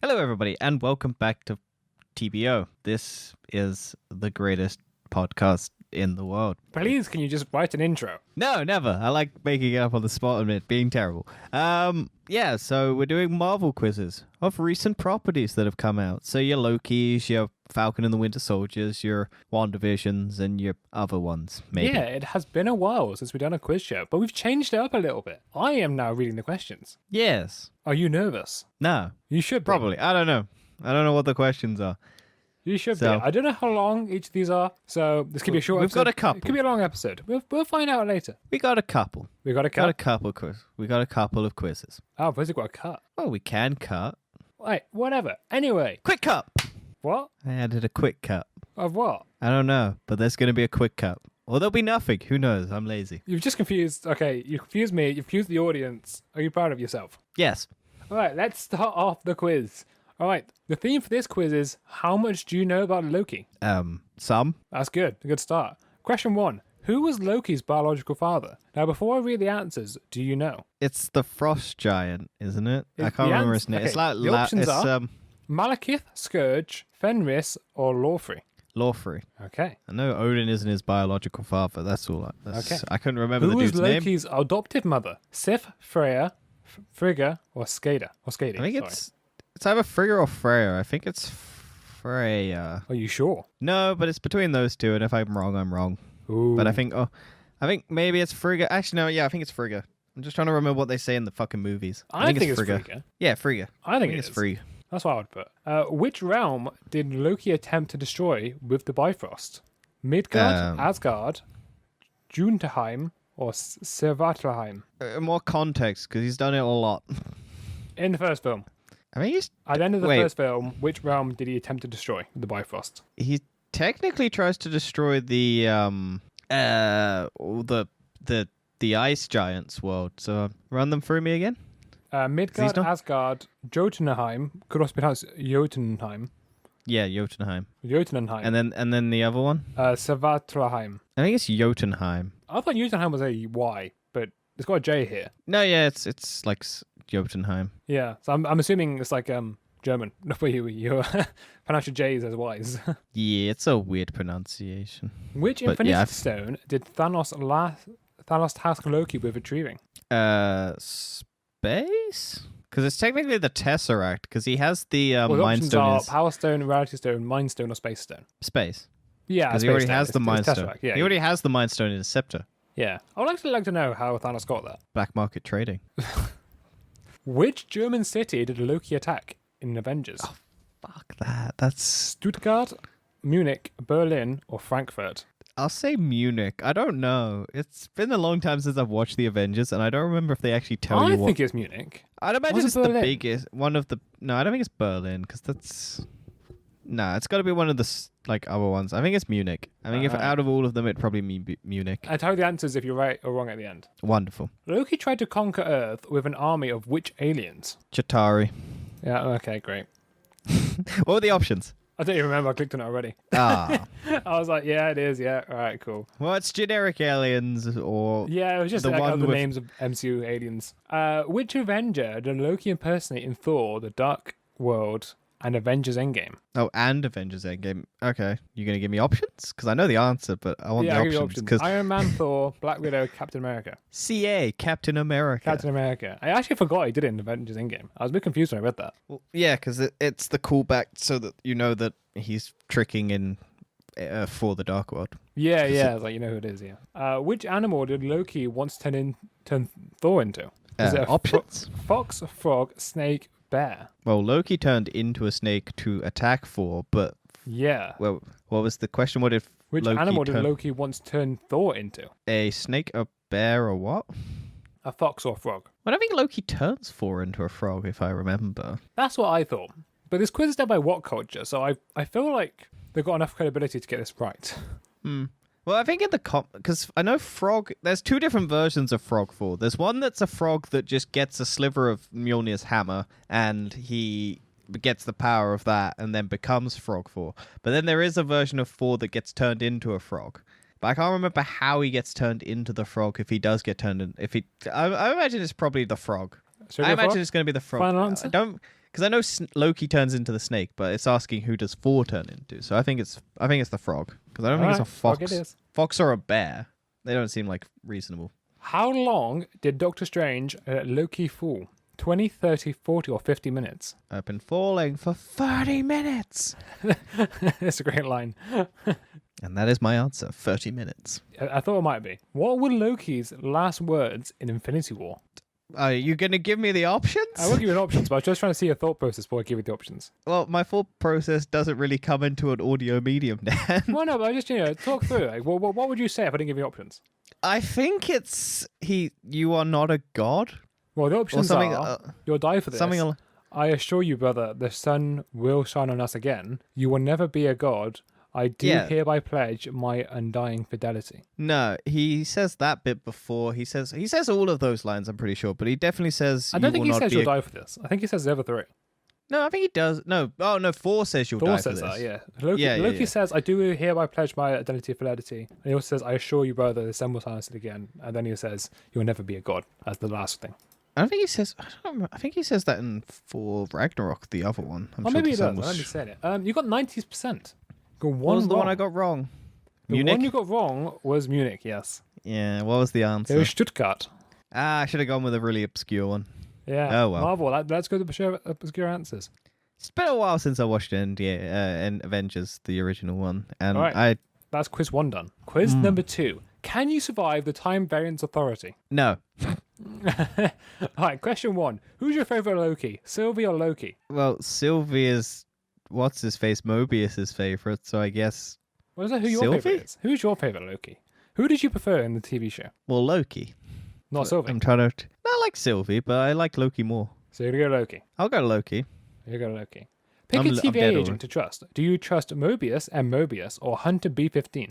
Hello, everybody, and welcome back to TBO. This is the greatest podcast in the world. Please, can you just write an intro? No, never. I like making it up on the spot and it being terrible. So we're doing Marvel quizzes of recent properties that have come out. So your Lokis, your Falcon and the Winter Soldiers, your Wanda-visions, and your other ones, maybe. Yeah, it has been a while since we've done a quiz show, but we've changed it up a little bit. I am now reading the questions. Yes. Are you nervous? No. You should be. Probably. I don't know. I don't know what the questions are. You should So- be. I don't know how long each of these are, so this could be a short We've episode. got a couple. It could be a long episode. We'll find out later. We got a couple. We got a Got a cut. couple quiz. We got a couple of quizzes. Oh, where's it got a cut? Well, we can cut. Wait, whatever. Anyway, Quick cut. what? I added a quick cut. Of what? I don't know, but there's going to be a quick cut. Or there'll be nothing. Who knows? I'm lazy. You've just confused. Okay, you confused me. You've confused the audience. Are you proud of yourself? Yes. All right, let's start off the quiz. All right, the theme for this quiz is how much do you know about Loki? Some. That's good. A good start. Question 1. Who was Loki's biological father? Now, before I read the answers, do you know? It's the frost giant, isn't it? I The can't remember ans- his name. okay, It's like the options are- it's Malekith, Scourge, Fenris, or Laufey? Lawfrey. Okay. I know Odin isn't his biological father. That's all. Okay. I couldn't remember Who the was dude's name. Loki's adoptive mother? Sif, Freya, Frigga, or Skada? Or Skadi, I think sorry. it's either Frigga or Freya. I think it's Freya. Are you sure? No, but it's between those two, and if I'm wrong, I'm wrong. Ooh. But I think maybe it's Frigga. Actually, no, yeah, I think it's Frigga. I'm just trying to remember what they say in the fucking movies. I think it's Frigga. Yeah, Frigga. I think it's it is. Frigga. That's what I would put. Which realm did Loki attempt to destroy with the Bifrost? Midgard, Asgard, Jotunheim, or Svartalfheim? More context, because he's done it a lot. In the first film. I mean, At the end of the Wait. first film, which realm did he attempt to destroy with the Bifrost? he technically tries to destroy the ice giants world. So run them through me again. Midgard, not- Asgard, Jotunheim, could also be pronounced Jotunheim. Yeah, Jotunheim. Jotunheim. And then the other one. Svartalfheim. I think it's Jotunheim. I thought Jotunheim was a Y, but it's got a J here. No, yeah, it's like Jotunheim. Yeah, so I'm assuming it's like German, where you pronounce your J's as Y's. Yeah, it's a weird pronunciation. Which But, Infinity yeah, Stone did Thanos task Loki with retrieving? Space? Because it's technically the Tesseract, because he has the Well, the Mind options Stone are is Power Stone, Reality Stone, Mind Stone, or Space Stone. space. Yeah, Because he Space already Stone. has the It's Mind Stone. Tesseract. Yeah, He already has the Mind Stone in his scepter. yeah. I would like to know how Thanos got that. Black market trading. Which German city did Loki attack in Avengers? Fuck that. That's... Stuttgart, Munich, Berlin, or Frankfurt? I'll say Munich. I don't know. It's been a long time since I've watched the Avengers, and I don't remember if they actually tell I you what... think it's Munich. I'd imagine Was it it's the Berlin? biggest... One of the... No, I don't think it's Berlin, because that's... No, it's got to be one of the other ones. I think it's Munich. I think if Uh-huh. out of all of them, it'd probably be Munich. I tell you the answers if you're right or wrong at the end. Wonderful. Loki tried to conquer Earth with an army of which aliens? Chitauri. Yeah, okay, great. What were the options? I don't even remember. I clicked on it already. Ah. I was like, yeah, it is. Yeah, all right, cool. Well, it's generic aliens or... Yeah, it was just The like one other with- names of MCU aliens. Which Avenger did Loki impersonate in Thor, The Dark World, and Avengers Endgame? Oh, and Avengers Endgame. Okay. You going to give me options? Because I know the answer, but I want Yeah, the I'll give you options. Because Iron Man, Thor, Black Widow, Captain America. CA, Captain America. Captain America. I actually forgot he did it in Avengers Endgame. I was a bit confused when I read that. Well, yeah, because it's the callback so that you know that he's tricking in for the Dark World. Yeah, yeah. It's like, you know who it is, yeah. Which animal did Loki once turn Thor into? Is it a Options? fox, frog, snake, bear? Well, Loki turned into a snake to attack Thor, but Yeah. well, what was the question? What if Which Loki animal did turned Loki once turn Thor into? a snake, a bear, or what? A fox or a frog? Well, I think Loki turns Thor into a frog, if I remember. That's what I thought. But this quiz is done by What Culture, so I feel like they've got enough credibility to get this right. Well, I think in the because I know frog. There's two different versions of frog Thor. There's one that's a frog that just gets a sliver of Mjolnir's hammer, and he gets the power of that, and then becomes frog Thor. But then there is a version of Thor that gets turned into a frog. But I can't remember how he gets turned into the frog if he does get turned in. I imagine it's probably the frog. Should we I go for imagine it? it's going to be the frog. Final answer? Don't Because I know Loki turns into the snake, but it's asking who does Thor turn into. So I think it's the frog. Because I don't think it's a fox. Frog it is. Fox or a bear. They don't seem like reasonable. How long did Doctor Strange let Loki fall? 20, 30, 40, or 50 minutes? I've been falling for 30 minutes. It's a great line. And that is my answer, 30 minutes. I thought it might be. What were Loki's last words in Infinity War? Are you going to give me the options? I won't give you an options, but I was just trying to see your thought process before I give you the options. Well, my thought process doesn't really come into an audio medium, Dan. Well, no, but I just, talk through it. Like, what would you say if I didn't give you options? I think it's you are not a god. Well, the options are, you'll die for this. Something. I assure you, brother, the sun will shine on us again. You will never be a god. I do hereby pledge my undying fidelity. No, he says that bit before. He says all of those lines, I'm pretty sure, but he definitely says. I don't think he says you'll die for this. I think he says the other three. No, I think he does. No, Thor says you'll die for this. Thor says that, yeah. Loki says, I do hereby pledge my identity and fidelity. And he also says, I assure you, brother, the sun will shine on us again. And then he says, you'll never be a god, as the last thing. I think he says. I don't remember. I think he says that in for Ragnarok, the other one. I'm sure maybe he does. Let me say it. You got 90%. Got one what was the wrong. one I got wrong? The Munich? one you got wrong was Munich. Yes. Yeah. What was the answer? It was Stuttgart. I should have gone with a really obscure one. Yeah. Oh well. Marvel. Let's go to obscure answers. It's been a while since I watched and Avengers, the original one, and all right. That's quiz 1 done. Quiz number 2. Can you survive the time variance authority? No. All right. Question 1. Who's your favorite Loki? Sylvie or Loki? Well, Sylvie is what's his face, Mobius's favorite, so I guess. What is that? Who your Sylvie? favorite is? Who's your favorite Loki? Who did you prefer in the TV show? Well, Loki. Not Sylvie. I'm trying to. I like Sylvie, but I like Loki more. So you're gonna go Loki. I'll go Loki. You're going Loki. Pick a TVA agent to trust. Do you trust Mobius and Mobius or Hunter B-15?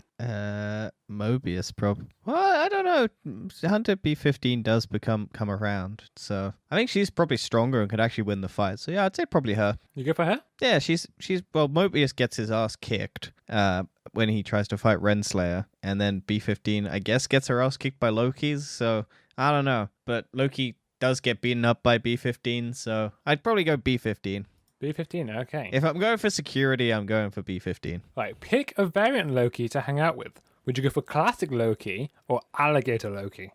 Mobius, probably. Well, I don't know. Hunter B-15 does come around, so I think she's probably stronger and could actually win the fight. So yeah, I'd say probably her. You go for her? Yeah, she's well. Mobius gets his ass kicked when he tries to fight Renslayer, and then B-15 I guess gets her ass kicked by Loki's. So I don't know, but Loki does get beaten up by B-15, so I'd probably go B-15. B-15, okay. If I'm going for security, I'm going for B-15. Right, pick a variant Loki to hang out with. Would you go for classic Loki or alligator Loki?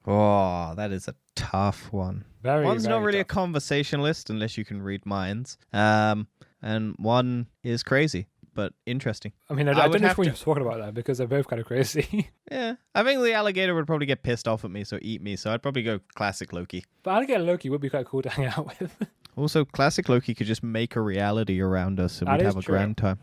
Oh, that is a tough one. One's not really tough. a conversationalist unless you can read minds. And one is crazy, but interesting. I mean, I don't know if we're talking about that because they're both kind of crazy. Yeah, I think the alligator would probably get pissed off at me, so eat me. So I'd probably go classic Loki. But alligator Loki would be quite cool to hang out with. Also, classic Loki could just make a reality around us and we'd have a grand time.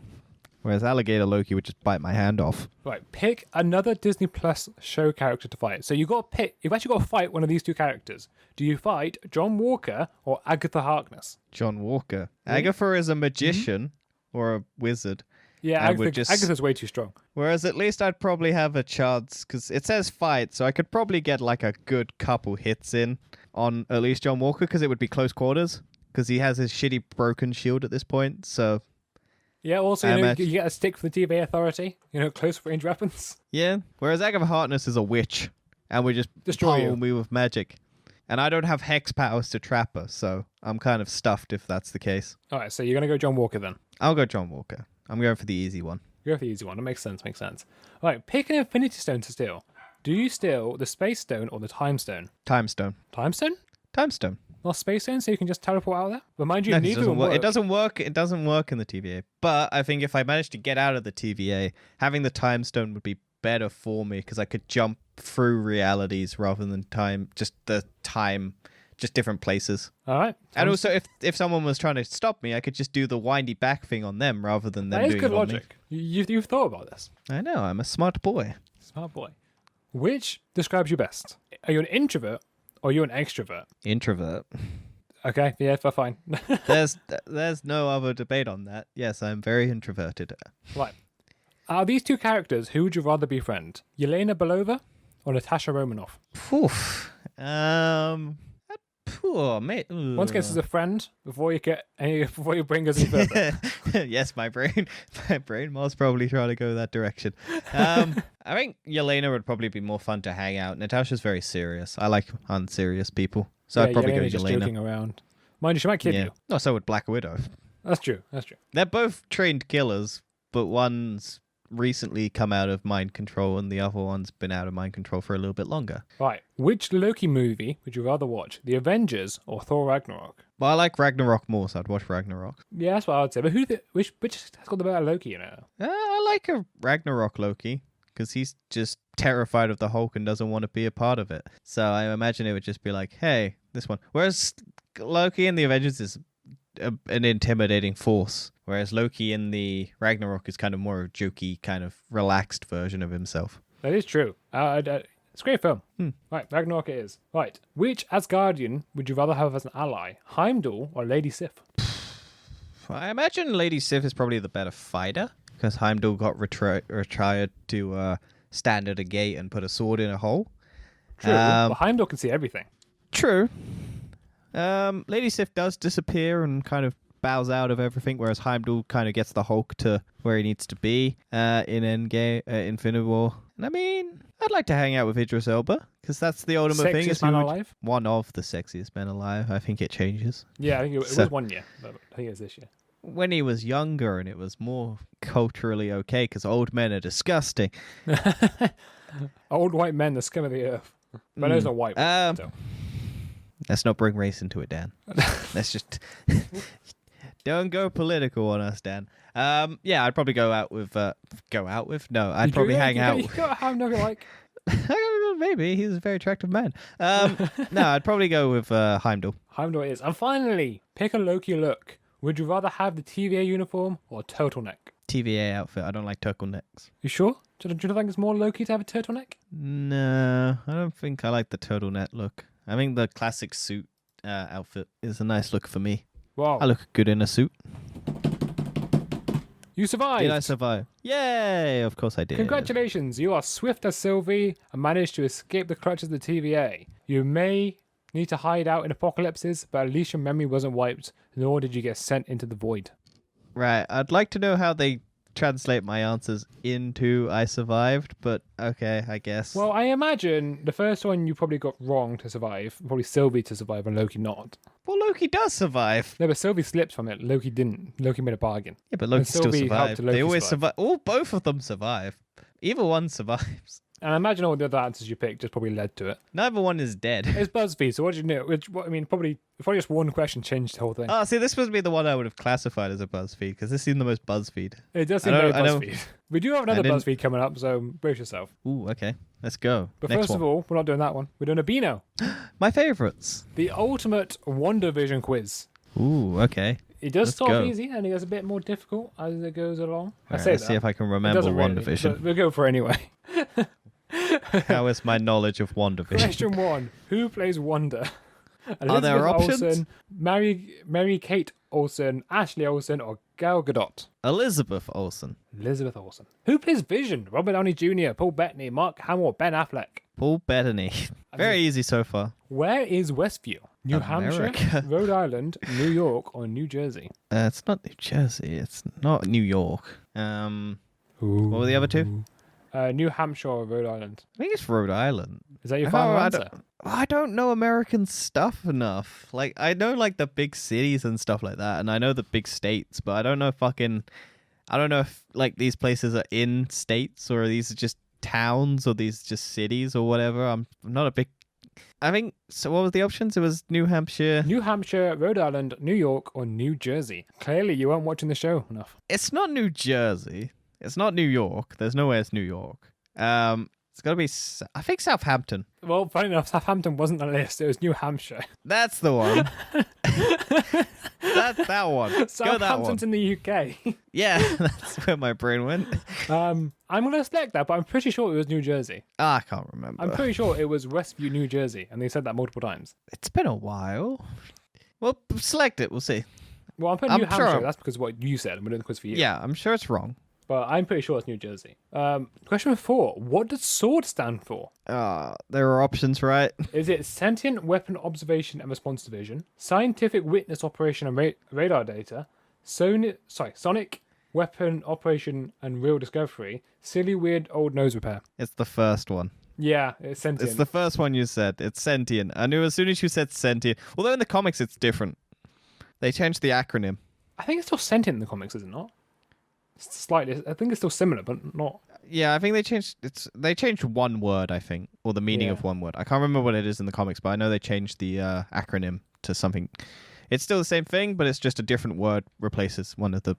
Whereas alligator Loki would just bite my hand off. Right, pick another Disney Plus show character to fight. So you've actually got to fight one of these two characters. Do you fight John Walker or Agatha Harkness? John Walker. Mm-hmm. Agatha is a magician or a wizard. Yeah, Agatha's way too strong. Whereas at least I'd probably have a chance, because it says fight, so I could probably get like a good couple hits in on at least John Walker, because it would be close quarters, because he has his shitty broken shield at this point, so... Yeah, also, you get a stick for the TVA authority, close range weapons. Yeah, whereas Agatha Harkness is a witch, and we just destroy me with magic. And I don't have hex powers to trap her, so I'm kind of stuffed if that's the case. Alright, so you're going to go John Walker then? I'll go John Walker. I'm going for the easy one. Go for the easy one. That makes sense. Alright, pick an Infinity Stone to steal. Do you steal the Space Stone or the Time Stone? Time Stone. Time Stone? Time Stone. Not Space Stone, so you can just teleport out of there? But mind you, neither of them work. It doesn't work. It doesn't work in the TVA. But I think if I managed to get out of the TVA, having the Time Stone would be better for me, because I could jump through realities rather than just different places. All right. And also, if someone was trying to stop me, I could just do the windy back thing on them rather than them doing it on me. That is good logic. You've thought about this. I know. I'm a smart boy. Smart boy. Which describes you best? Are you an introvert or are you an extrovert? Introvert. Okay, yeah, fine. There's no other debate on that. Yes, I'm very introverted. Right. Are these two characters, who would you rather befriend? Yelena Belova or Natasha Romanoff? Oof. Poor mate. Once again, this is a friend. Before you bring us in further. Yes, my brain was probably trying to go that direction. I think Yelena would probably be more fun to hang out. Natasha's very serious. I like unserious people, so I'd probably go just Yelena. Joking around. Mind you, she might kill you. No, so would Black Widow. That's true. That's true. They're both trained killers, but one's recently come out of mind control and the other one's been out of mind control for a little bit longer. Right. Which Loki movie would you rather watch? The Avengers or Thor Ragnarok? Well, I like Ragnarok more, so I'd watch Ragnarok. Yeah, that's what I would say. But which has got the better Loki, I like a Ragnarok Loki, because he's just terrified of the Hulk and doesn't want to be a part of it. So I imagine it would just be like, hey, this one. Whereas Loki in the Avengers is an intimidating force, whereas Loki in the Ragnarok is kind of more a jokey, kind of relaxed version of himself. That is true. It's a great film. Right, Ragnarok it is. Right, which Asgardian would you rather have as an ally? Heimdall or Lady Sif? I imagine Lady Sif is probably the better fighter, because Heimdall got retired to stand at a gate and put a sword in a hole. True, but Heimdall can see everything. True. Lady Sif does disappear and kind of bows out of everything, whereas Heimdall kind of gets the Hulk to where he needs to be in Endgame, Infinity War. And I mean, I'd like to hang out with Idris Elba, because that's the ultimate thing. Sexiest man alive? One of the sexiest men alive. I think it changes. Yeah, I think it was 1 year, but I think it was this year. When he was younger and it was more culturally okay, because old men are disgusting. Old white men, the scum of the earth. But there's no white ones, so. Let's not bring race into it, Dan. Let's just don't go political on us, Dan. Yeah, I'd probably go out with. No, I'd probably hang out. You got Heimdall like. Maybe he's a very attractive man. No, I'd probably go with Heimdall. Heimdall is. And finally, pick a Loki look. Would you rather have the TVA uniform or turtleneck? TVA outfit. I don't like turtlenecks. You sure? Do you think it's more Loki to have a turtleneck? No, I don't think I like the turtleneck look. I think the classic suit outfit is a nice look for me. Wow. I look good in a suit. You survived. Did I survive? Yay! Of course I did. Congratulations. You are swift as Sylvie and managed to escape the clutches of the TVA. You may need to hide out in apocalypses, but at least your memory wasn't wiped, nor did you get sent into the void. Right. I'd like to know how they translate my answers into I survived, but okay, I guess. Well, I imagine the first one you probably got wrong to survive, probably Sylvie to survive and Loki not. Well, Loki does survive. No, but Sylvie slipped from it. Loki didn't. Loki made a bargain. Yeah, but Loki still survived. They always survive. Oh, both of them survive. Either one survives. And I imagine all the other answers you picked just probably led to it. Neither one is dead. It's BuzzFeed, so what did you know? Probably just one question changed the whole thing. Oh, see, this would be the one I would have classified as a BuzzFeed, because this seemed the most BuzzFeed. It does seem very BuzzFeed. We do have another BuzzFeed coming up, so brace yourself. Ooh, okay. Let's go. But Next first of all, we're not doing that one. We're doing a Beano. My favourites. The ultimate Wanda-vision quiz. Ooh, okay. It does start off easy, and it gets a bit more difficult as it goes along. Let's see if I can remember WandaVision. We'll go for it anyway. How is my knowledge of WandaVision? Question 1. Who plays Wanda? Are there options? Olsen, Mary Kate Olsen, Ashley Olsen, or Gal Gadot? Elizabeth Olsen. Elizabeth Olsen. Who plays Vision? Robert Downey Jr., Paul Bettany, Mark Hamill, Ben Affleck. Paul Bettany. Very easy so far. Where is Westview? New Hampshire, Rhode Island, New York, or New Jersey? It's not New Jersey. It's not New York. What were the other two? New Hampshire or Rhode Island? I think it's Rhode Island. Is that your final answer? I don't know American stuff enough. Like, I know like the big cities and stuff like that, and I know the big states, but I don't know if like these places are in states or these are just towns or these just cities or whatever. I'm not a big. I think so. What was the options? It was New Hampshire, Rhode Island, New York, or New Jersey. Clearly, you weren't watching the show enough. It's not New Jersey. It's not New York. There's no way it's New York. It's got to be, I think, Southampton. Well, funny enough, Southampton wasn't on the list. It was New Hampshire. That's the one. That's that one. Southampton's in the UK. Yeah, that's where my brain went. I'm going to select that, but I'm pretty sure it was New Jersey. I can't remember. I'm pretty sure it was Westview, New Jersey, and they said that multiple times. It's been a while. Well, select it. We'll see. Well, I'm putting New Hampshire. That's because of what you said, and we're doing the quiz for you. Yeah, I'm sure it's wrong. But I'm pretty sure it's New Jersey. Question 4. What does SWORD stand for? There are options, right? Is it Sentient Weapon Observation and Response Division, Scientific Witness Operation and Radar Data, Sonic Weapon Operation and Real Discovery, Silly Weird Old Nose Repair? It's the first one. Yeah, it's Sentient. It's the first one you said. It's Sentient. I knew as soon as you said Sentient. Although in the comics it's different. They changed the acronym. I think it's still sentient in the comics, is it not? Slightly. I think it's still similar, but not. Yeah, I think they changed one word, I think, or the meaning of one word. I can't remember what it is in the comics, but I know they changed the acronym to something. It's still the same thing, but it's just a different word replaces one of the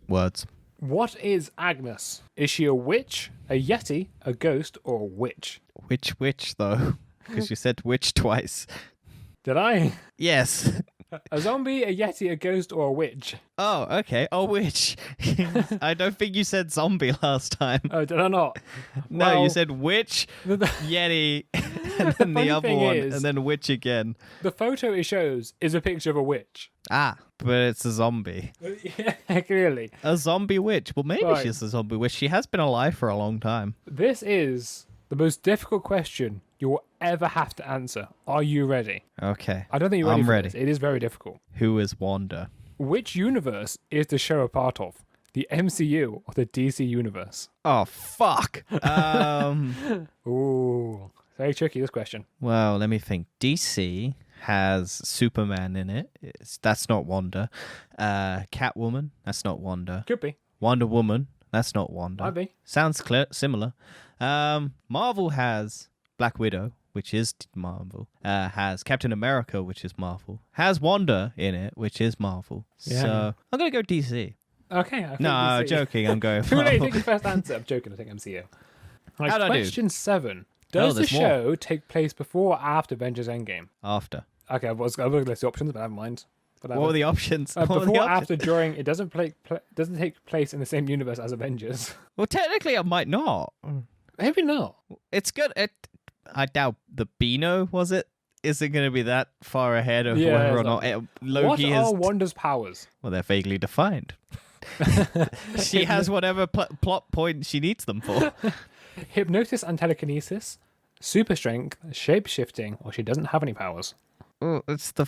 words. What is Agnes? Is she a witch, a yeti, a ghost, or a witch? Which witch, though? Because you said witch twice. Did I? Yes. A zombie, a yeti, a ghost, or a witch? Oh, okay. Oh, witch. I don't think you said zombie last time. Oh, did I not? No, Well, you said witch, yeti, and then the funny other thing one, is- and then witch again. The photo it shows is a picture of a witch. Ah, but it's a zombie. Yeah, clearly. A zombie witch. Well, maybe Right. she's a zombie witch. She has been alive for a long time. This is the most difficult question you will ever have to answer. Are you ready? Okay. I don't think you're ready I'm for ready. this. It is very difficult. Who is Wanda? Which universe is the show a part of? The MCU or the DC universe? Oh, fuck. Ooh, very tricky, this question. Well, let me think. DC has Superman in it. That's not Wanda. Catwoman. That's not Wanda. Could be. Wonder Woman. That's not Wanda. Might be. Sounds similar. Marvel has Black Widow, which is Marvel. Has Captain America, which is Marvel. Has Wanda in it, which is Marvel. Yeah. So I'm gonna go DC. Okay. I think No, DC. joking. I'm going Too late. Marvel. Take your first answer. I'm joking. I think MCU. Right, How'd I do? question 7. Oh, Does the there's more. show take place before or after Avengers Endgame? After. Okay, I was going to list the options, but never mind. What were the options? What were the Before, options? after, during, it doesn't doesn't take place in the same universe as Avengers. Well, technically, it might not. Maybe not. It's good. I doubt the Beano, was it? Isn't going to be that far ahead of Yeah, whether or it's not not. Loki What is. are Wanda's powers? Well, they're vaguely defined. She has whatever plot point she needs them for. Hypnosis and telekinesis, super strength, shape shifting, or she doesn't have any powers. Oh, it's the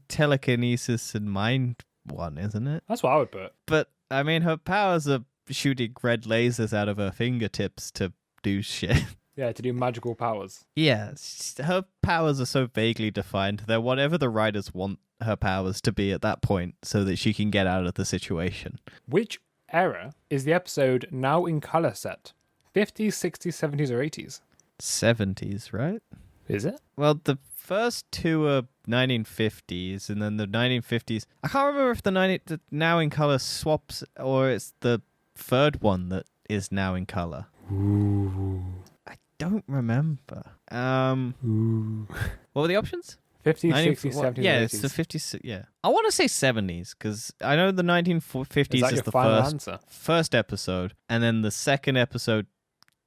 telekinesis and mind one, isn't it? That's what I would put. But I mean, her powers are shooting red lasers out of her fingertips to do shit. Yeah, to do magical powers. Yeah, her powers are so vaguely defined. They're whatever the writers want her powers to be at that point so that she can get out of the situation. Which era is the episode now in color set? 50s, 60s, 70s, or 80s? 70s, right? Is it? Well, the first two are 1950s, and then the 1950s. I can't remember if the now in color swaps or it's the third one that is now in color. Ooh. I don't remember. What were the options? 50s, 19 60s, what- 70s, yeah, or it's 80s. the 50s. Yeah, I want to say 70s because I know the 1950s Is that is your the final first answer? first episode, and then the second episode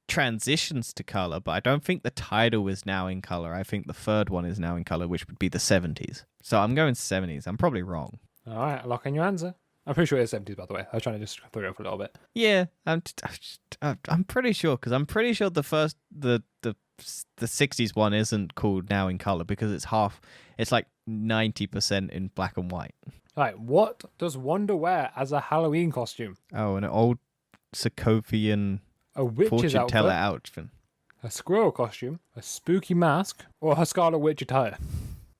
transitions to color. But I don't think the title is now in color. I think the third one is now in color, which would be the 70s. So I'm going 70s. I'm probably wrong. All right, lock in your answer. I'm pretty sure it's 70s, by the way. I was trying to just throw it over a little bit. Yeah, I'm pretty sure because I'm pretty sure the 60s one isn't called now in color because it's half. It's like 90% in black and white. All right, what does Wanda wear as a Halloween costume? Oh, an old Sokovian A witch's fortune teller outfit, outfit. a squirrel costume, a spooky mask, or her Scarlet Witch attire?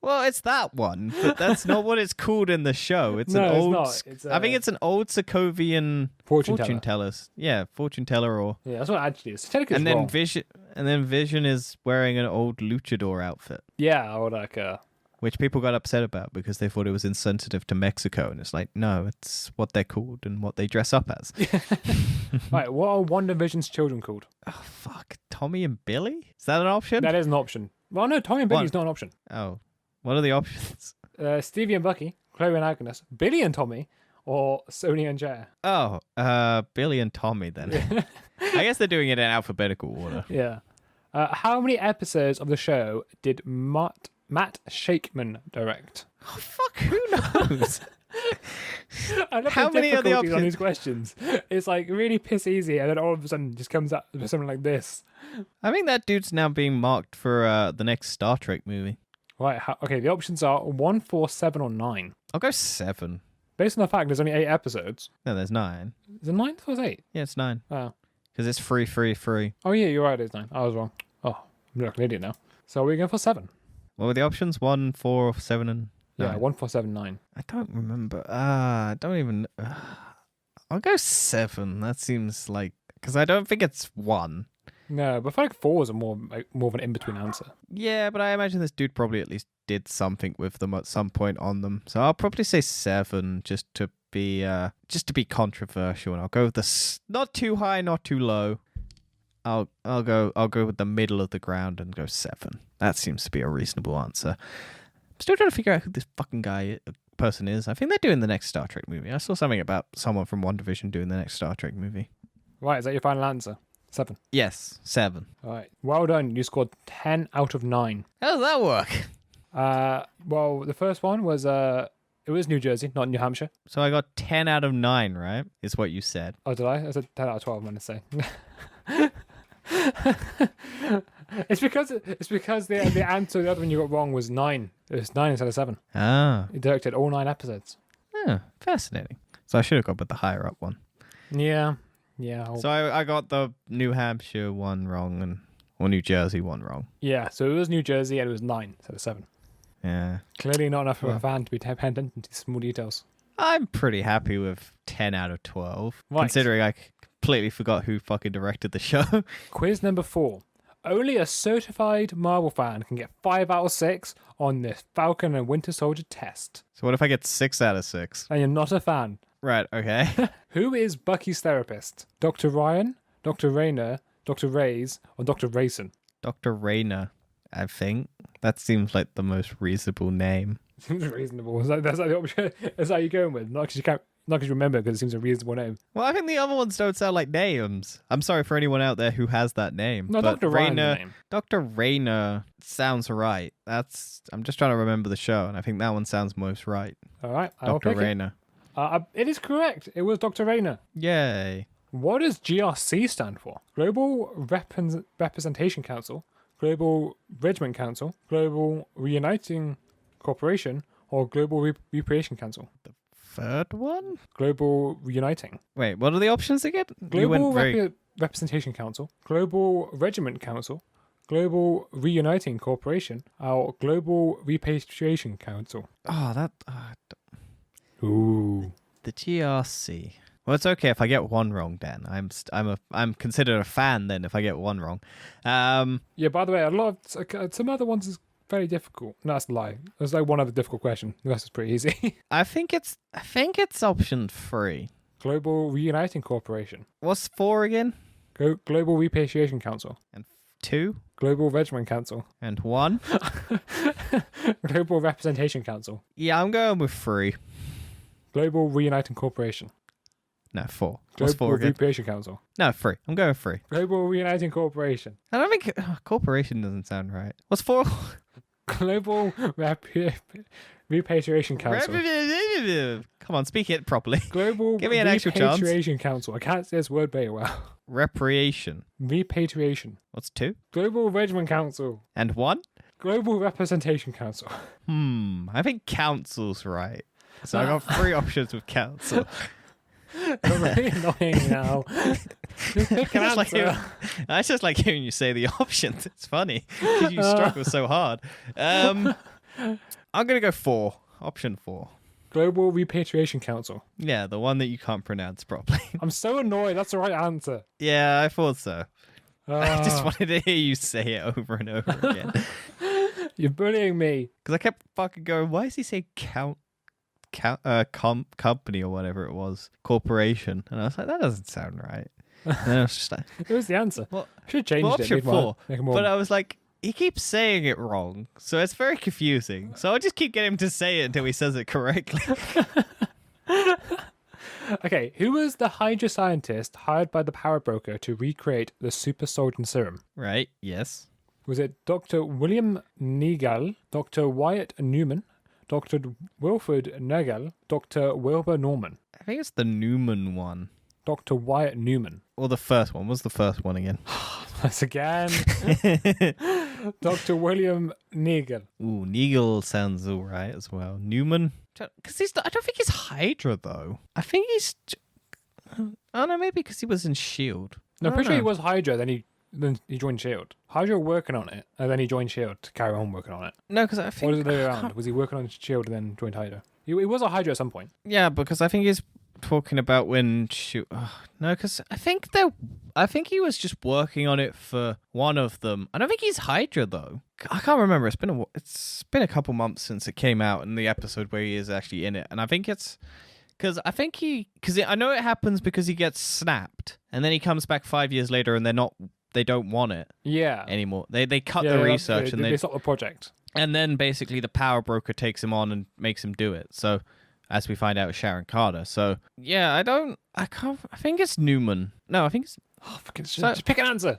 Well, it's that one, but that's not what it's called in the show. It's No, an it's old. not. It's I think it's an old Sokovian Fortune fortune teller. tellers. Yeah, fortune teller or. Yeah, that's what it actually is. Technically, it's And then wrong. Vision, Vision is wearing an old luchador outfit, Yeah, or like which people got upset about because they thought it was insensitive to Mexico, and it's like, no, it's what they're called and what they dress up as. Right, what are Wanda-vision's children called? Oh fuck, Tommy and Billy? Is that an option? That is an option. Well, no, Tommy and Billy's not an option. Oh, what are the options? Stevie and Bucky, Chloe and Agnes, Billy and Tommy, or Sony and Cher. Oh, Billy and Tommy then. I guess they're doing it in alphabetical order. Yeah. How many episodes of the show did Matt Shakeman direct? Oh, fuck, who knows? I love How the many are the difficulties on options? these questions. It's like really piss easy, and then all of a sudden just comes up with something like this. I think that dude's now being marked for the next Star Trek movie. Right. Okay. The options are 1, 4, 7, or 9. I'll go 7. Based on the fact there's only 8 episodes. No, there's 9. Is it 9 or 8? Yeah, it's 9. Oh. Because it's free. Oh yeah, you're right. It's 9. I was wrong. Oh, I'm like an idiot now. So we're going for 7. What were the options? 1, 4, 7, and Yeah, Nine. 1479. I don't remember. I don't even. I'll go 7. That seems like because I don't think it's 1. No, but I feel like 4 is more of an in-between answer. Yeah, but I imagine this dude probably at least did something with them at some point on them. So I'll probably say 7 just to be controversial, and I'll go with not too high, not too low. I'll go with the middle of the ground and go 7. That seems to be a reasonable answer. I'm still trying to figure out who this fucking person is. I think they're doing the next Star Trek movie. I saw something about someone from Wanda-vision doing the next Star Trek movie. Right, is that your final answer? 7. Yes, 7. All right. Well done. You scored 10 out of 9. How does that work? Well, the first one was it was New Jersey, not New Hampshire. So I got 10 out of 9, right? Is what you said. Oh, did I? I said 10 out of 12, I'm going to say. It's because the answer the other one you got wrong was 9. It was 9 instead of 7. Ah. You directed all 9 episodes. Oh, fascinating. So I should have gone with the higher up one. Yeah. So I got the New Hampshire one wrong or New Jersey one wrong. Yeah, so it was New Jersey and it was 9 instead of 7. Yeah. Clearly not enough of a fan to be paying attention to small details. I'm pretty happy with 10 out of 12. Right. Considering I completely forgot who fucking directed the show. Quiz number 4. Only a certified Marvel fan can get 5 out of 6 on this Falcon and Winter Soldier test. So what if I get 6 out of 6? And you're not a fan. Right, okay. Who is Bucky's therapist? Dr. Ryan, Dr. Rayner, Dr. Reyes, or Dr. Rayson? Dr. Rayner, I think. That seems like the most reasonable name. Seems reasonable. That's like the option. Is that you going with? Not because you remember, because it seems a reasonable name. Well, I think the other ones don't sound like names. I'm sorry for anyone out there who has that name. No, but Dr. Ryan's name. Dr. Rayner sounds right. I'm just trying to remember the show, and I think that one sounds most right. All right, I'll Dr. pick Rayner. It is correct. It was Dr. Rayner. Yay. What does GRC stand for? Global Representation Council, Global Regiment Council, Global Reuniting Corporation, or Global Recreation Council? Third one? Global Reuniting. Wait, what are the options again? Global Representation Council, Global Regiment Council, Global Reuniting Corporation, or Global Repatriation Council. Oh, that... Ooh. The GRC. Well, it's okay if I get one wrong, Dan. I'm considered a fan then if I get one wrong. Yeah, by the way, some other ones is very difficult. No, that's a lie. There's like one other difficult question. The rest is pretty easy. I think it's option 3. Global Reuniting Corporation. What's 4 again? Global Repatriation Council. And 2? Global Regiment Council. And 1? Global Representation Council. Yeah, I'm going with 3. Global Reuniting Corporation. No, 4. What's 4 Global again? Repatriation Council. No, 3. I'm going with 3. Global Reuniting Corporation. I don't think... corporation doesn't sound right. What's 4? Global Repatriation Council. Come on, speak it properly. Global Give me an actual chance. Repatriation Council. I can't say this word very well. Repatriation. Repatriation. What's 2? Global Regiment Council. And 1? Global Representation Council. I think council's right. So I got 3 options with council. You're really annoying now. Just pick an answer. I just like hearing you say the options. It's funny because you struggle so hard. I'm gonna go 4. Option 4. Global Repatriation Council. Yeah, the one that you can't pronounce properly. I'm so annoyed. That's the right answer. Yeah, I thought so. I just wanted to hear you say it over and over again. You're bullying me. Because I kept fucking going, why does he say company or whatever it was, corporation? And I was like, that doesn't sound right. And then I was just like, It was the answer. well, I should have changed it. option Make 4. make it more. But I was like, he keeps saying it wrong, so it's very confusing. So I'll just keep getting him to say it until he says it correctly. Okay, who was the Hydra scientist hired by the power broker to recreate the super soldier serum? Right, yes. Was it Dr. William Nagel, Dr. Wyatt Newman, Dr. Wilfred Nagel, Dr. Wilbur Norman? I think it's the Newman one. Dr. Wyatt Newman. Or the first one. What's the first one again? Once again. Dr. William Nagel. Ooh, Neagle sounds all right as well. Newman? Because I don't think he's Hydra, though. I think he's... I don't know, maybe because he was in S.H.I.E.L.D. No, I'm pretty sure he was Hydra, then he then he joined Shield. Hydra working on it, and then he joined Shield to carry on working on it. No, because I Or think was it the other way around? Was he working on Shield and then joined Hydra? He was a Hydra at some point. yeah, because I think he's talking about when no, because I think he was just working on it for one of them. I don't think he's Hydra though. I can't remember. It's been a couple months since it came out in the episode where he is actually in it, and I think it's because I know it happens because he gets snapped, and then he comes back 5 years later, and they don't want it anymore. They cut the research and they stopped the project. And then basically the power broker takes him on and makes him do it. So, as we find out with Sharon Carter. So, yeah, I think it's Newman. No, I think it's... Oh, fucking shit. Just pick an answer.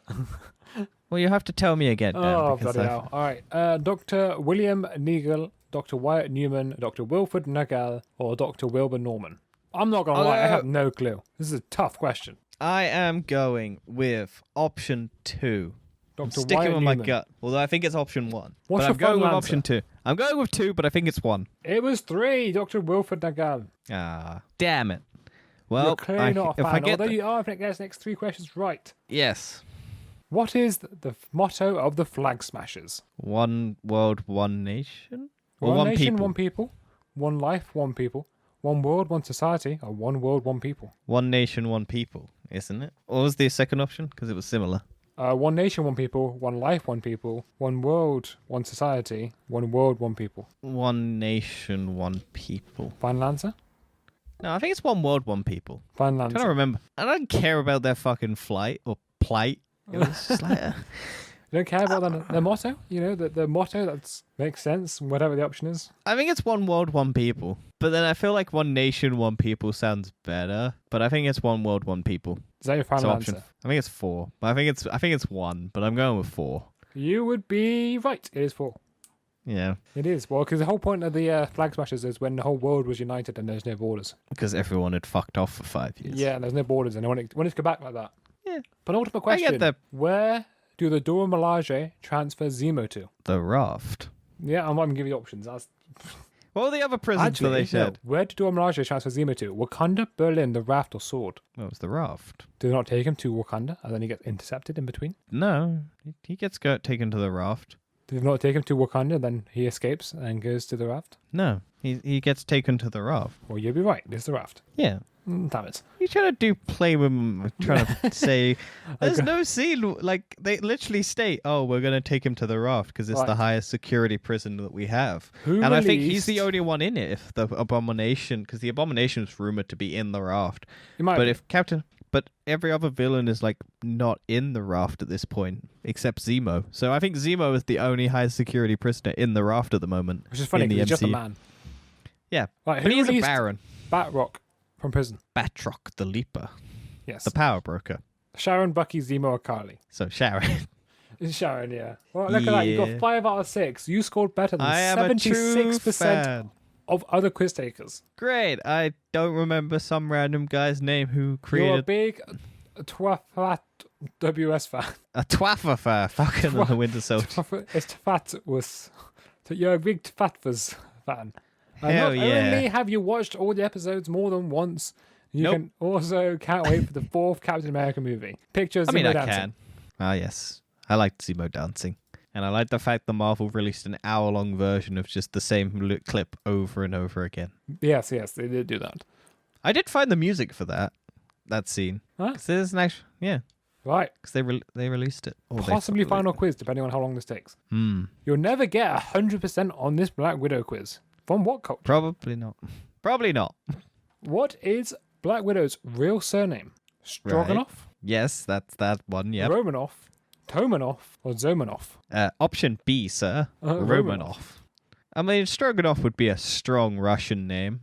Well, you have to tell me again, Dan. Oh, bloody hell. All right. Dr. William Nagel, Dr. Wyatt Newman, Dr. Wilfred Nagel, or Dr. Wilbur Norman? I'm not going to lie. I have no clue. This is a tough question. I am going with option 2. I'm Dr. sticking Wyatt with my Newman. gut. Although I think it's option 1. What's but your I'm going with final option 2. I'm going with 2, but I think it's 1. It was 3, Dr. Wilfred Nagel. Ah, damn it. Well, You're clearly not a if fan, I get although you are if it gets the next 3 questions right. Yes. What is the motto of the Flag Smashers? One world, one nation? Or One nation, people? one people. One life, one people. One world, one society. Or one world, one people. One nation, one people, isn't it? What was the second option? Because it was similar. One nation, one people. One life, one people. One world, one society. One world, one people. One nation, one people. Final answer? No, I think it's one world, one people. Final I'm trying to answer. remember. I don't care about their fucking flight or plight. It was just like... You don't care about their motto? You know, the motto that makes sense, whatever the option is. I think it's one world, one people. But then I feel like one nation, one people sounds better. But I think it's one world, one people. Is that your final So answer? I think it's 4. But I think it's 1. But I'm going with 4. You would be right. It is 4. Yeah, It is. Well, because the whole point of the Flag Smashers is when the whole world was united and there's no borders. because everyone had fucked off for 5 years. Yeah, and there's no borders, and I want it to go back like that. Yeah. Penultimate I get question. that. Where do the Dora Milaje transfer Zemo to? The raft. Yeah, I'm not even giving you options. What were the other prisons that they said? Where did Dora Milaje transfer Zemo to? Wakanda, Berlin, the raft, or sword? What was the raft? Do they not take him to Wakanda and then he gets intercepted in between? No, he gets taken to the raft. Do they not take him to Wakanda and then he escapes and goes to the raft? No, he gets taken to the raft. Well, you'll be right. It's the raft. Yeah. Damn it. You trying to play with him, trying to say, there's no scene, like, they literally state, oh, we're going to take him to the raft because it's the highest security prison that we have. I think he's the only one in it if the Abomination, because the Abomination is rumored to be in the raft. But every other villain is, like, not in the raft at this point, except Zemo. So I think Zemo is the only highest security prisoner in the raft at the moment. Which is funny because he's just a MCU. man. Yeah, Right, but who he's a released baron. Batrock from prison. Batroc the Leaper. Yes. The power broker. Sharon, Bucky, Zemo, or Carly? So Sharon. It's Sharon, yeah. Well, look at that. You got 5 out of 6. You scored better than I am a true 76% fan. of other quiz takers. Great. I don't remember some random guy's name who You're a created big Twafat WS fan. a Twaffer Falcon and the Winter Soldier. It's Tfat was. You're a big Tfatfas fan. Hell Not yeah. only have you watched all the episodes more than once, you Nope. can also can't wait for the 4th Captain America movie. Pictures. I mean, Zemo I dancing. can. Ah, yes. I like Zemo dancing. And I like the fact that Marvel released an hour-long version of just the same clip over and over again. Yes, they did do that. I did find the music for that scene. Huh? 'Cause there's an actual, yeah, Right. because they released it. Or they Possibly fu- final quiz, depending on how long this takes. Hmm. You'll never get 100% on this Black Widow quiz. From what culture? Probably not. Probably not. What is Black Widow's real surname? Stroganoff, Yes, that's that one. Yep. Romanoff, Tomanoff, or Zomanoff? Option B, sir. Romanov. I mean, Stroganoff would be a strong Russian name.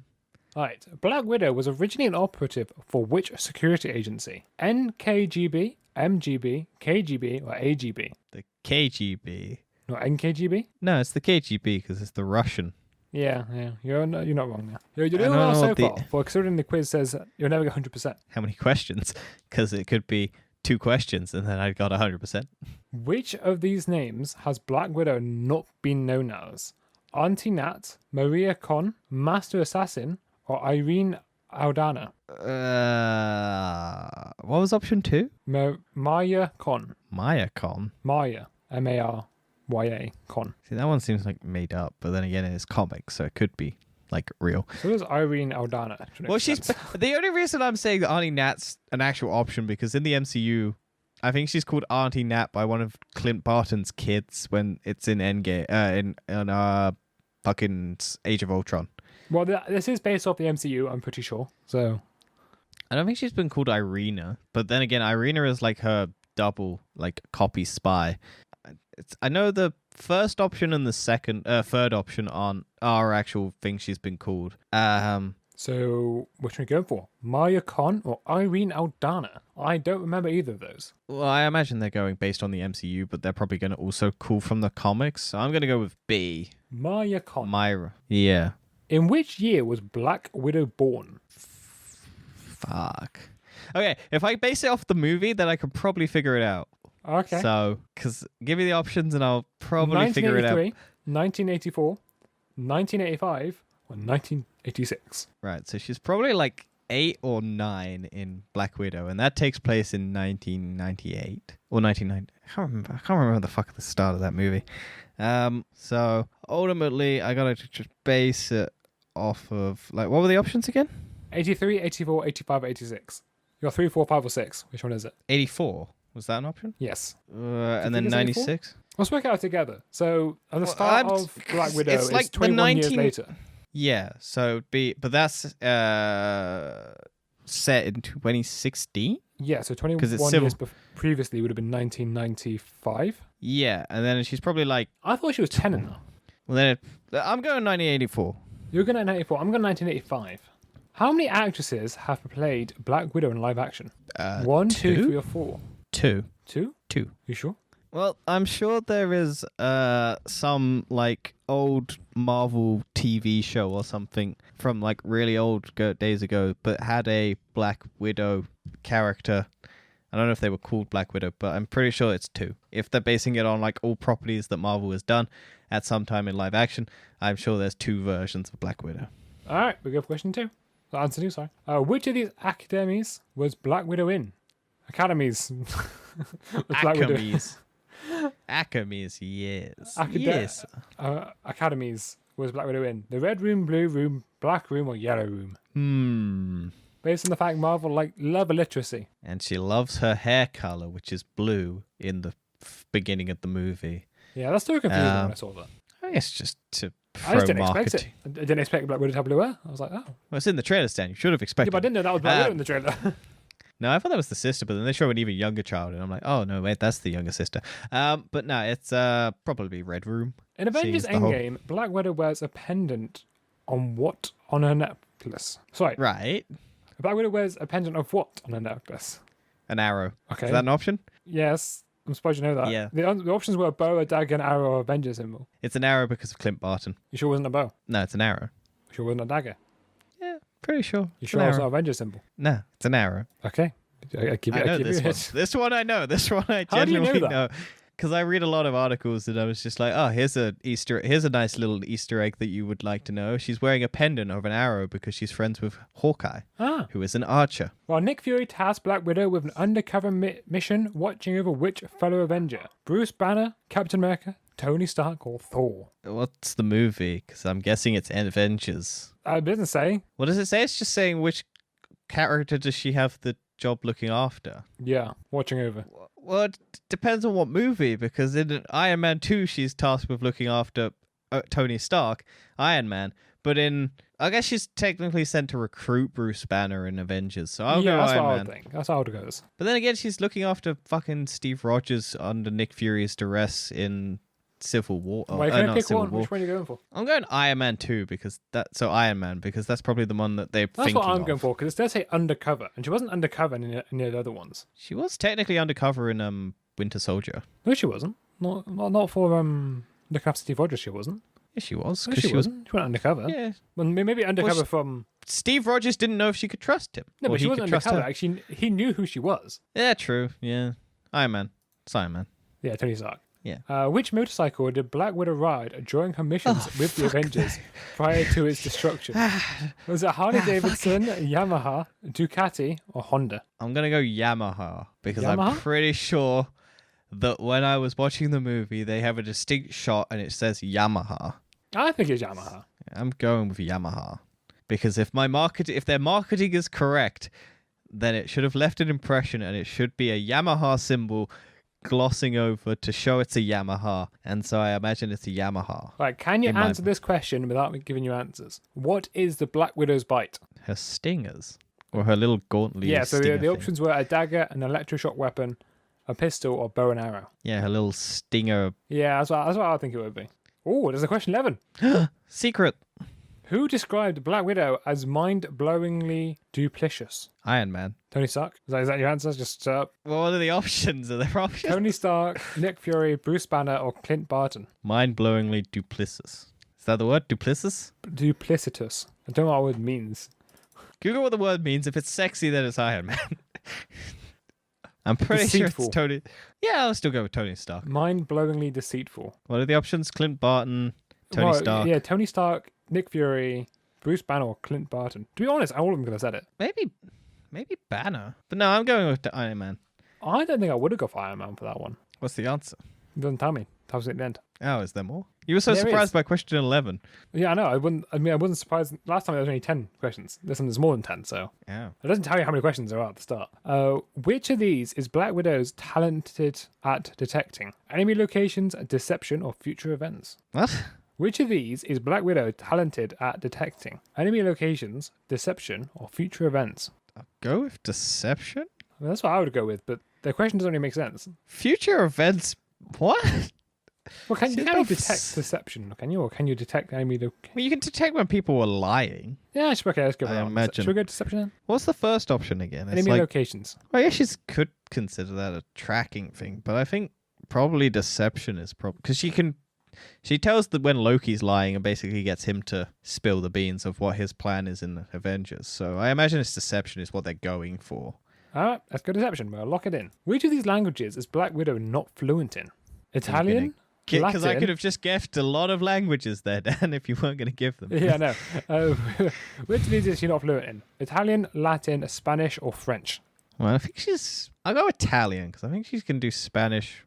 Right. Black Widow was originally an operative for which security agency? NKGB, MGB, KGB, or AGB? The KGB. Not NKGB? No, it's the KGB because it's the Russian. Yeah. You're not wrong now. You're doing don't well know so what far. For considering the quiz says you'll never get 100%. How many questions? Because it could be 2 questions and then I got 100%. Which of these names has Black Widow not been known as? Auntie Nat, Maria Con, Master Assassin, or Irene Aldana? What was option 2? Maya Con. Maya Con. Maya. Maya Con. See, that one seems like made up, but then again, it is comics, so it could be like real. So does Irene Aldana. Well, the only reason I'm saying that Auntie Nat's an actual option because in the MCU, I think she's called Auntie Nat by one of Clint Barton's kids when it's in Endgame, in fucking Age of Ultron. Well, this is based off the MCU, I'm pretty sure. So I don't think she's been called Irina, but then again, Irina is like her double, like copy spy. I know the first option and the third option are actual things she's been called. So which one are you going for? Maya Con or Irene Aldana? I don't remember either of those. Well, I imagine they're going based on the MCU, but they're probably going to also call from the comics. So I'm going to go with B. Maya Con. Myra. Yeah. In which year was Black Widow born? Fuck. Okay, if I base it off the movie, then I could probably figure it out. Okay. So, because give me the options and I'll probably figure it out. 1984, 1985, or 1986. Right, so she's probably like 8 or 9 in Black Widow, and that takes place in 1998 or 1990. I can't remember the fuck the start of that movie. So ultimately, I gotta just base it off of like what were the options again? 83, 84, 85, 86. You got 3, 4, 5, or 6. Which one is it? 84. Was that an option? Yes. And then 96. Let's work it out together. So at the start of Black Widow, it's like 21 years later. Yeah. So but that's set in 2016. Yeah. So 21 years previously would have been 1995. Yeah, and then she's probably like. I thought she was 10 enough. Well, then I'm going 1984. You're going 1984. I'm going 1985. How many actresses have played Black Widow in live action? 1, 2, 3, or 4? 2. 2? 2. You sure? Well, I'm sure there is some like old Marvel TV show or something from like really old days ago, but had a Black Widow character. I don't know if they were called Black Widow, but I'm pretty sure it's 2. If they're basing it on like all properties that Marvel has done at some time in live action, I'm sure there's 2 versions of Black Widow. All right, we go for question 2. Answer 2, sorry. Which of these academies was Black Widow in? Academies. Academies. Academies, yes. Yes. Academies was Black Widow in. The red room, blue room, black room, or yellow room? Based on the fact Marvel love illiteracy. And she loves her hair color, which is blue in the beginning of the movie. Yeah, that's still confusing when I saw that. I guess just to I just didn't expect it. I didn't expect Black Widow to have blue hair. I was like, oh. Well, it's in the trailer, Stan. You should have expected. Yeah, but I didn't know that was Black Widow in the trailer. No, I thought that was the sister, but then they show an even younger child, and I'm like, oh, no, wait, that's the younger sister. But no, it's probably Red Room. In Avengers Endgame, Black Widow wears a pendant on what on her necklace? Sorry. Right. Black Widow wears a pendant of what on her necklace? An arrow. Okay. Is that an option? Yes. I'm surprised you know that. Yeah. The options were a bow, a dagger, an arrow, or Avengers symbol. It's an arrow because of Clint Barton. You sure it wasn't a bow? No, it's an arrow. You sure it wasn't a dagger? Yeah, pretty sure. You sure it was an Avengers symbol? No, it's an arrow. Okay. I know this one. This one I know. This one I genuinely know. Because I read a lot of articles and I was just like, oh, here's a nice little Easter egg that you would like to know. She's wearing a pendant of an arrow because she's friends with Hawkeye, who is an archer. Well, Nick Fury tasked Black Widow with an undercover mission watching over which fellow Avenger? Bruce Banner, Captain America, Tony Stark, or Thor? What's the movie? Because I'm guessing it's Avengers. It doesn't say. What does it say? It's just saying which character does she have the job looking after? Yeah, watching over. Well, it depends on what movie, because in Iron Man 2, she's tasked with looking after Tony Stark, Iron Man. But I guess she's technically sent to recruit Bruce Banner in Avengers, so I'll go Iron Man. That's what I would think. That's how it goes. But then again, she's looking after fucking Steve Rogers under Nick Fury's duress in Civil War. Well, can I pick one? Which one are you going for? I'm going Iron Man 2 Iron Man, because that's probably the one that they're thinking of. That's what I'm going for, because it does say undercover, and she wasn't undercover in any of the other ones. She was technically undercover in Winter Soldier. No, she wasn't. Not for looking after Steve Rogers. She wasn't. Yes, she was. No, she wasn't. She went undercover. Yeah. Well, maybe undercover from. Steve Rogers didn't know if she could trust him. No, but she wasn't undercover. Actually, he knew who she was. Yeah, true. Yeah, Iron Man. It's Iron Man. Yeah, Tony Stark. Yeah. Which motorcycle did Black Widow ride during her missions with the Avengers prior to its destruction? Was it Harley Davidson, Yamaha, Ducati, or Honda? I'm going to go Yamaha because I'm Yamaha? pretty sure that when I was watching the movie, they have a distinct shot and it says Yamaha. I think it's Yamaha. I'm going with Yamaha because if their marketing is correct, then it should have left an impression and it should be a Yamaha symbol glossing over to show it's a Yamaha, and so I imagine it's a Yamaha. Right, can you answer this question without me giving you answers? What is the Black Widow's bite? Her stingers or her little gauntlet. Yeah, so the options were a dagger, an electroshock weapon, a pistol, or bow and arrow. Yeah, her little stinger. Yeah, that's what I think it would be. Oh, there's a question 11. Secret. Who described Black Widow as mind-blowingly duplicitous? Iron Man. Tony Stark? Is that your answer? Just Well, what are the options? Are there options? Tony Stark, Nick Fury, Bruce Banner, or Clint Barton? Mind-blowingly duplicitous. Is that the word? Duplicitous? Duplicitous. I don't know what it means. Google what the word means. If it's sexy, then it's Iron Man. I'm pretty Deceitful. sure it's Tony. Yeah, I'll still go with Tony Stark. Mind-blowingly deceitful. What are the options? Clint Barton, Tony Stark. Yeah, Tony Stark, Nick Fury, Bruce Banner, or Clint Barton. To be honest, all of them could have said it. Maybe Banner. But no, I'm going with the Iron Man. I don't think I would have gone for Iron Man for that one. What's the answer? It doesn't tell me. Tells me at the end. Oh, is there more? You were so There surprised is. by question 11. Yeah, I know. I wasn't surprised. Last time there was only 10 questions. This one there's more than 10, so Yeah. it doesn't tell you how many questions there are at the start. Which of these is Black Widow's talented at detecting? Enemy locations, deception, or future events? What? Which of these is Black Widow talented at detecting? Enemy locations, deception, or future events? I'll go with deception? Well, that's what I would go with, but the question doesn't really make sense. Future events? What? Well, can you She's detect both deception? Can you, or can you detect enemy? Well, you can detect when people were lying. Yeah, okay, let's go. I for that one. imagine. Should we go deception then? What's the first option again? It's Enemy like, locations. well, I guess you could consider that a tracking thing, but I think probably deception is probably because she tells that when Loki's lying and basically gets him to spill the beans of what his plan is in the Avengers. So I imagine it's deception is what they're going for. All right, let's go deception. We'll lock it in. Which of these languages is Black Widow not fluent in? Italian, Because I Latin? could have just guessed a lot of languages there, Dan, if you weren't going to give them. Yeah, no. Which of these is she not fluent in? Italian, Latin, Spanish, or French? Well, I think I'll go Italian because I think she can do Spanish,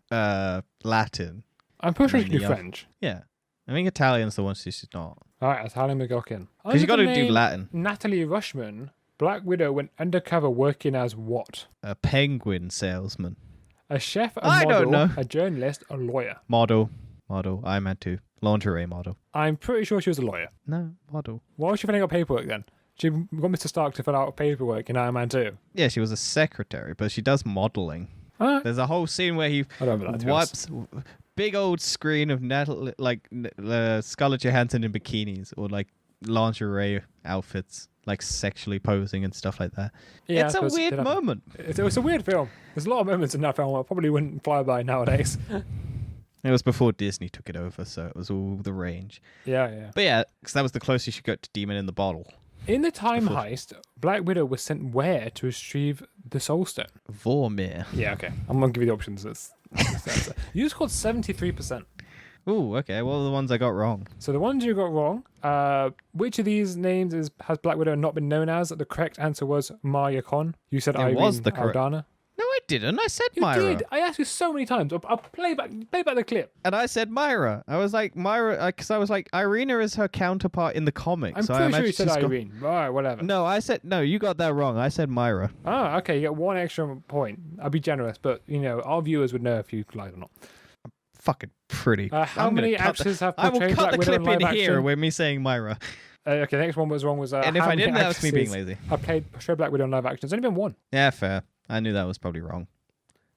Latin. I'm pretty sure she And can do the other- French. Yeah. I think Italian's the one she's not. All right, Italian we got in. Because you got Under to the do name Latin. Natalie Rushman, Black Widow went undercover working as what? A penguin salesman. A chef, a I model, don't know. a journalist, a lawyer. Model. I'm at two. Lingerie model. I'm pretty sure she was a lawyer. No, model. Why was she filling out paperwork then? She got Mr. Stark to fill out paperwork in Iron Man 2. Yeah, she was a secretary, but she does modeling. All right. There's a whole scene where he I don't remember that, to be honest. wipes big old screen of Scarlett Johansson in bikinis or like lingerie outfits, like sexually posing and stuff like that. Yeah, It's I a suppose it weird did happen. moment. It's a weird film. There's a lot of moments in that film I probably wouldn't fly by nowadays. It was before Disney took it over, so it was all the range. Yeah. But yeah, because that was the closest you got to Demon in the Bottle. In the time heist, Black Widow was sent where to retrieve the Soul Stone? Vormir. Yeah, okay. I'm going to give you the options. You just got 73%. Ooh, okay. What are the ones I got wrong? So the ones you got wrong, which of these names has Black Widow not been known as? The correct answer was Maya Khan. You said It Irene was the correct- Aldana. No, I didn't. I said You Myra. did. I asked you so many times. I'll play back the clip. And I said Myra. I was like, Myra, because I was like, Irina is her counterpart in the comics. I'm so I pretty sure imagine you said she's got- Irene. All right, whatever. No, I said, no, you got that wrong. I said Myra. Oh, okay. You get one extra point. I'll be generous, but our viewers would know if you lied or not. Fucking pretty. How many actors have I will portrayed cut Black the Widow clip in live in here action? with me saying Myra. Okay, the next one was wrong. Was And if how I didn't, many that was me being actresses lazy. I portrayed Black Widow in live action. There's only been one. Yeah, fair. I knew that was probably wrong.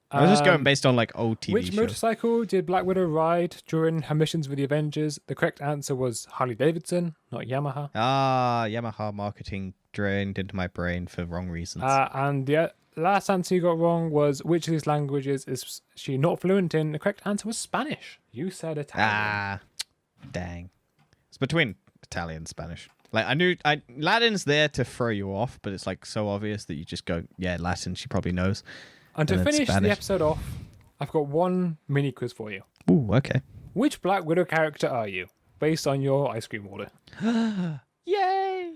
I was just going based on like old TV Which shows. motorcycle did Black Widow ride during her missions with the Avengers? The correct answer was Harley Davidson, not Yamaha. Yamaha marketing drained into my brain for wrong reasons. And the last answer you got wrong was which of these languages is she not fluent in? The correct answer was Spanish. You said Italian. Dang. It's between Italian and Spanish. Like Latin's there to throw you off, but it's like so obvious that you just go, yeah, Latin, she probably knows. And to and then finish the Spanish. episode off, I've got one mini quiz for you. Ooh, okay. Which Black Widow character are you, based on your ice cream order? Yay!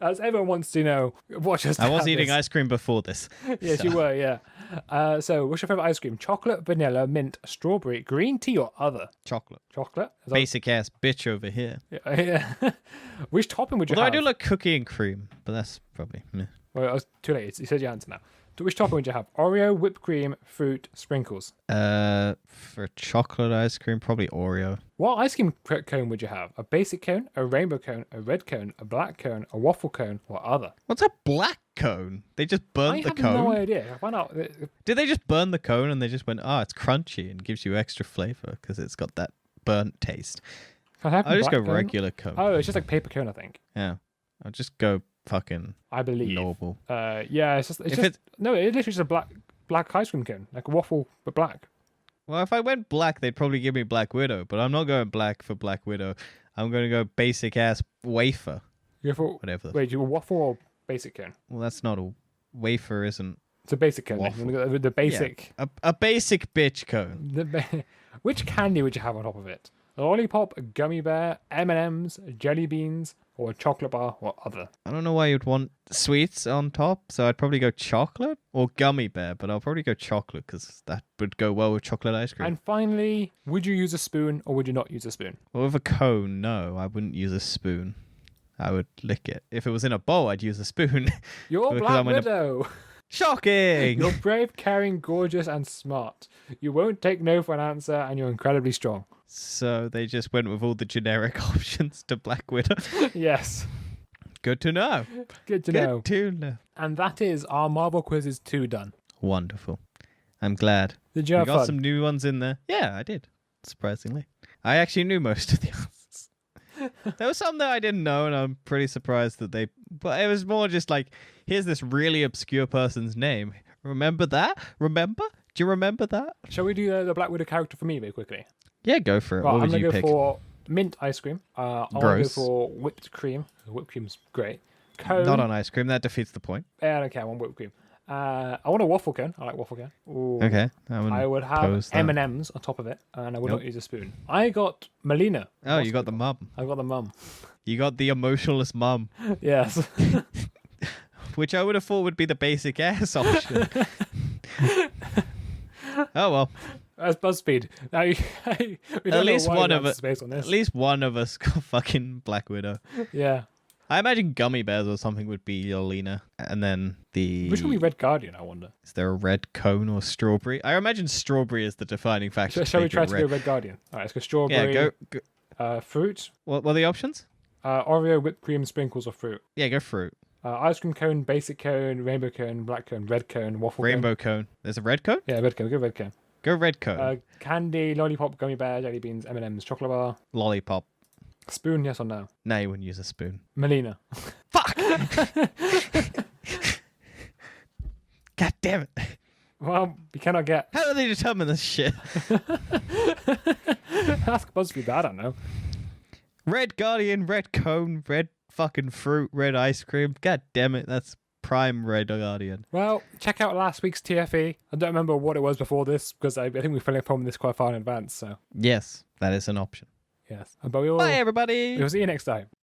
As everyone wants to know, what just I was happened. eating ice cream before this. Yes, so- you were, yeah. So, what's your favorite ice cream? Chocolate, vanilla, mint, strawberry, green tea, or other? Chocolate. Chocolate? Is that- Basic ass bitch over here. Yeah. Which topping would you Although I have? do like cookie and cream, but that's probably meh. Well, it was too late. You said your answer now. Which topping would you have? Oreo, whipped cream, fruit, sprinkles. For chocolate ice cream, probably Oreo. What ice cream cone would you have? A basic cone, a rainbow cone, a red cone, a black cone, a waffle cone, or other? What's a black cone? They just I burnt the have cone? no idea. Why not? Did they just burn the cone and they just went, it's crunchy and gives you extra flavor because it's got that burnt taste? I'll just go regular cone. Oh, it's just like paper cone, I think. Yeah. I'll just go fucking I believe. normal. Yeah, it's just no, it's literally just a black ice cream cone, like a waffle but black. Well, if I went black, they'd probably give me Black Widow, but I'm not going black for Black Widow. I'm going to go basic ass wafer. You go for Whatever. wait, you a waffle or basic cone? Well, that's not a wafer, isn't It's a basic cone. Waffle. Then. The basic. Yeah, a basic bitch cone. Which candy would you have on top of it? A lollipop, a gummy bear, M&Ms, jelly beans, or a chocolate bar, or other? I don't know why you'd want sweets on top, so I'd probably go chocolate or gummy bear, but I'll probably go chocolate because that would go well with chocolate ice cream. And finally, would you use a spoon or would you not use a spoon? Well, with a cone, no, I wouldn't use a spoon. I would lick it. If it was in a bowl, I'd use a spoon. You're Because Black I'm in a- Widow! Shocking! You're brave, caring, gorgeous, and smart. You won't take no for an answer, and you're incredibly strong. So they just went with all the generic options to Black Widow. Yes. Good to know. Good to know. Good to know. And that is our Marvel quizzes 2 done. Wonderful. I'm glad. Did you We have got fun? some new ones in there. Yeah, I did. Surprisingly. I actually knew most of the answers. There was some that I didn't know, and I'm pretty surprised that they... But it was more just like, here's this really obscure person's name. Remember that? Remember? Do you remember that? Shall we do the Black Widow character for me very quickly? Yeah, go for it. Right, What I'm would going you to go pick? for mint ice cream. I want to go Gross. for whipped cream. Whipped cream's great. Cone. Not on ice cream. That defeats the point. Yeah, I don't care. I want whipped cream. I want a waffle cone. I like waffle cone. Ooh. Okay. I would have oppose that. M&Ms on top of it, and I would Nope. not use a spoon. I got Melina. Oh, you got the mum. I got the mum. You got the emotionless mum, Yes. which I would have thought would be the basic ass option. Oh well. That's BuzzFeed. Now, we don't At least know why one we of have us. space on this. At least one of us got fucking Black Widow. Yeah. I imagine gummy bears or something would be Yolina, and then the. Which would be Red Guardian, I wonder. Is there a red cone or strawberry? I imagine strawberry is the defining factor. Shall we make it try to red. go Red Guardian? All right, let's go Yeah, strawberry, go. fruit, What were the options? Oreo, whipped cream, sprinkles, or fruit. Yeah, go fruit. Ice cream cone, basic cone, rainbow cone, black cone, red cone, waffle cone. Rainbow cone. There's a red cone? Yeah, red cone. Go red cone. Go red cone. Candy, lollipop, gummy bear, jelly beans, M&Ms, chocolate bar. Lollipop. Spoon, yes or no? No, you wouldn't use a spoon. Melina. Fuck! God damn it. Well, we cannot get. How do they determine this shit? Ask BuzzFeed, I don't know. Red Guardian, red cone, red fucking fruit, red ice cream. God damn it, that's prime Red Guardian. Well, check out last week's TFE. I don't remember what it was before this because I think we filmed this quite far in advance. So Yes, that is an option. yes, but we Bye, everybody. will see you next time.